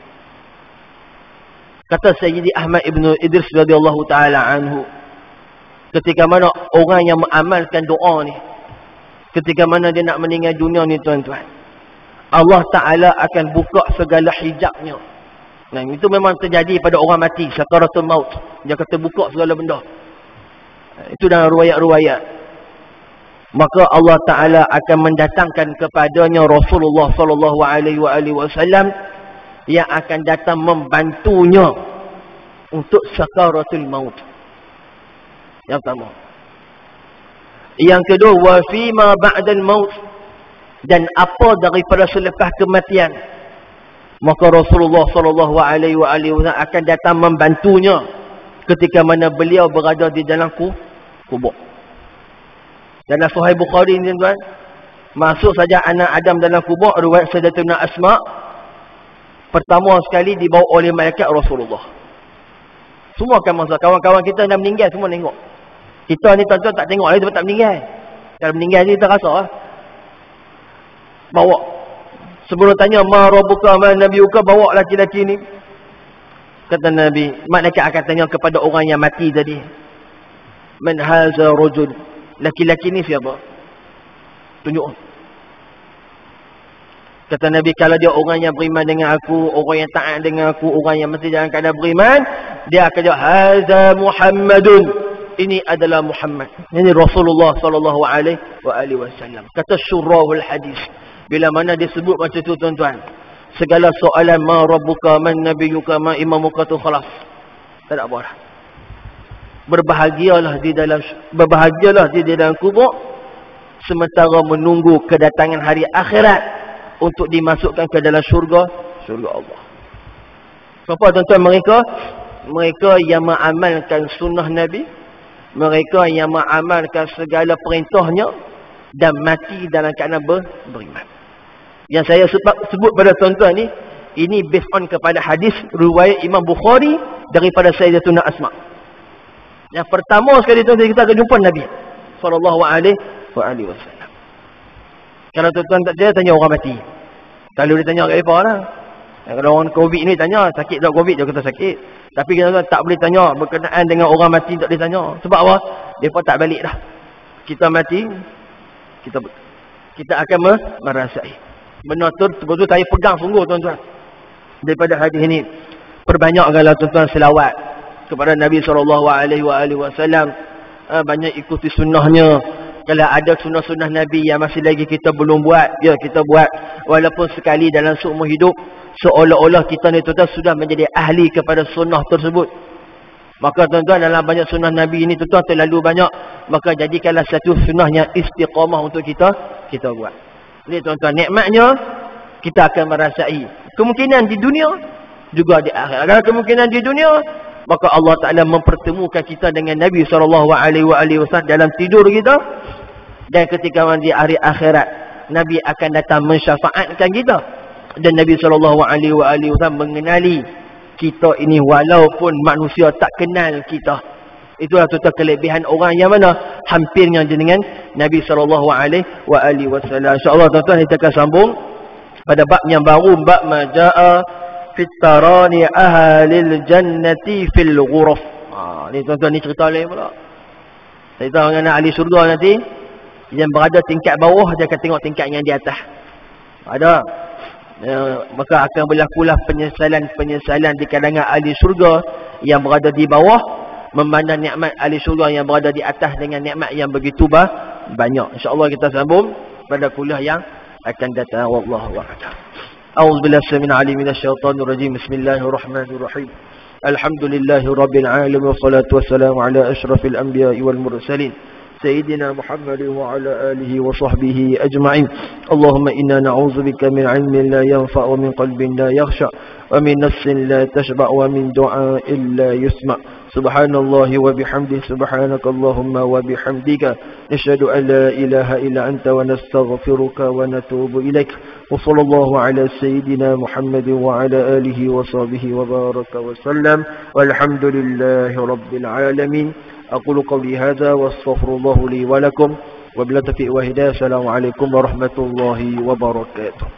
Kata Sayyidi Ahmad Ibn Idris radhiyallahu ta'ala anhu, ketika mana orang yang mengamalkan doa ni, ketika mana dia nak meninggal dunia ni tuan-tuan, Allah Ta'ala akan buka segala hijabnya. Nah, itu memang terjadi pada orang mati, sakaratul maut. Dia kata buka segala benda. Itu dalam riwayat-riwayat. Maka Allah Ta'ala akan mendatangkan kepadanya Rasulullah sallallahu alaihi wasallam yang akan datang membantunya untuk sakaratul maut. Yang pertama. Yang kedua, wa fima ba'dal maut, dan apa daripada selepas kematian. Maka Rasulullah sallallahu alaihi wasallam akan datang membantunya ketika mana beliau berada di dalam kubur. Dalam Sahih Bukhari ni tuan, masuk saja anak Adam dalam kubur, riwayat Sayyidatuna Asma, pertama sekali dibawa oleh malaikat Rasulullah. Semua akan masuk. Kawan-kawan kita dah meninggal semua tengok. Kita ni tuan-tuan tak tengok lagi sebab tak meninggal. Kalau meninggal ni kita rasa bawa. Sebelum tanya ma rabbuka ma nabiyuka, bawa laki-laki ni. Kata Nabi, malaikat akan tanya kepada orang yang mati tadi, man haza rajul, laki-laki ni siapa? Tunjuk. Kata Nabi, kalau dia orang yang beriman dengan aku, orang yang taat dengan aku, orang yang mesti dalam keadaan beriman, dia akan jawab haza Muhammadun, ini adalah Muhammad, ini Rasulullah sallallahu alaihi wasallam. Kata syurahul hadis, bila mana disebut macam tu tuan-tuan, segala soalan ma rabbuka man nabiyuka ma imamuka tu khalas, tak ada apa dah. Berbahagialah di dalam kubur sementara menunggu kedatangan hari akhirat untuk dimasukkan ke dalam syurga Allah. Apa tuan-tuan, mereka yang mengamalkan sunnah Nabi, mereka yang mengamalkan segala perintahnya dan mati dalam keadaan beriman. Yang saya sebut pada tuan-tuan ni, ini based on kepada hadis riwayat Imam Bukhari daripada Sayyidatuna Asma. Yang pertama sekali tuan-tuan, kita akan jumpa Nabi sallallahu alaihi wasallam. Kalau tuan-tuan tak percaya, tanya orang mati. Kalau dia tanya kat mereka lah. Kalau orang COVID ni tanya, sakit tak COVID, dia kata sakit. Tapi kita tak boleh tanya berkenaan dengan orang mati, tak boleh tanya. Sebab apa? Mereka tak balik dah. Kita mati, kita akan merasai. Benar tu, betul saya pegang sungguh tuan-tuan. Daripada hadis ini, perbanyakkanlah tuan-tuan selawat kepada Nabi SAW. Banyak ikuti sunnahnya. Kalau ada sunnah-sunnah Nabi yang masih lagi kita belum buat, ya kita buat. Walaupun sekali dalam seumur hidup, seolah-olah kita ni tuan-tuan sudah menjadi ahli kepada sunnah tersebut. Maka tuan-tuan, dalam banyak sunnah Nabi ini tuan-tuan terlalu banyak, maka jadikanlah satu sunnah yang istiqamah untuk kita buat. Ini tuan-tuan, nikmatnya kita akan merasai. Kemungkinan di dunia juga di akhirat. Kalau kemungkinan di dunia, maka Allah Ta'ala mempertemukan kita dengan Nabi SAW dalam tidur kita. Dan ketika di hari akhirat, Nabi akan datang mensyafaatkan kita. Dan Nabi SAW mengenali kita ini walaupun manusia tak kenal kita. Itulah tuan-tuan kelebihan orang yang mana hampirnya dengan Nabi SAW. InsyaAllah tuan-tuan kita akan sambung pada bab yang baru, bab maja'a fitarani ahalil jannati fil ghuraf. Ni tuan-tuan, ni cerita lain pula. Cerita mengenai ahli syurga nanti yang berada tingkat bawah, dia akan tengok tingkat yang di atas. Ada. Maka akan berlakulah penyesalan di kalangan ahli syurga yang berada di bawah, memandang nikmat ahli syurga yang berada di atas dengan nikmat yang begitu banyak. InsyaAllah kita sambung pada kuliah yang akan datang. Wallahu a'lam. A'udzu billahi minasy alim minasyaitonir rajim. Bismillahirrahmanirrahim. Alhamdulillahi rabbil alamin wassalatu wassalamu ala asyrafil anbiya'i wal mursalin سيدنا محمد وعلى آله وصحبه أجمعين. اللهم إنا نعوذ بك من علم لا ينفع ومن قلب لا يخشع ومن نفس لا تشبع ومن دعاء لا يسمع. Subhanallahi wa bihamdihi, subhanakallahumma wa bihamdika, nashhadu an la ilaha illa anta wa nastaghfiruka wa natubu ilaik. Wa sallallahu ala sayyidina Muhammadin wa ala alihi wa sahbihi wa baraka wa sallam. Walhamdulillahi rabbil alamin. Aqulu qawli hadha wa astaghfirullahu li wa lakum. Wa bila taufiq wa hidayah. Assalamualaikum warahmatullahi wabarakatuh.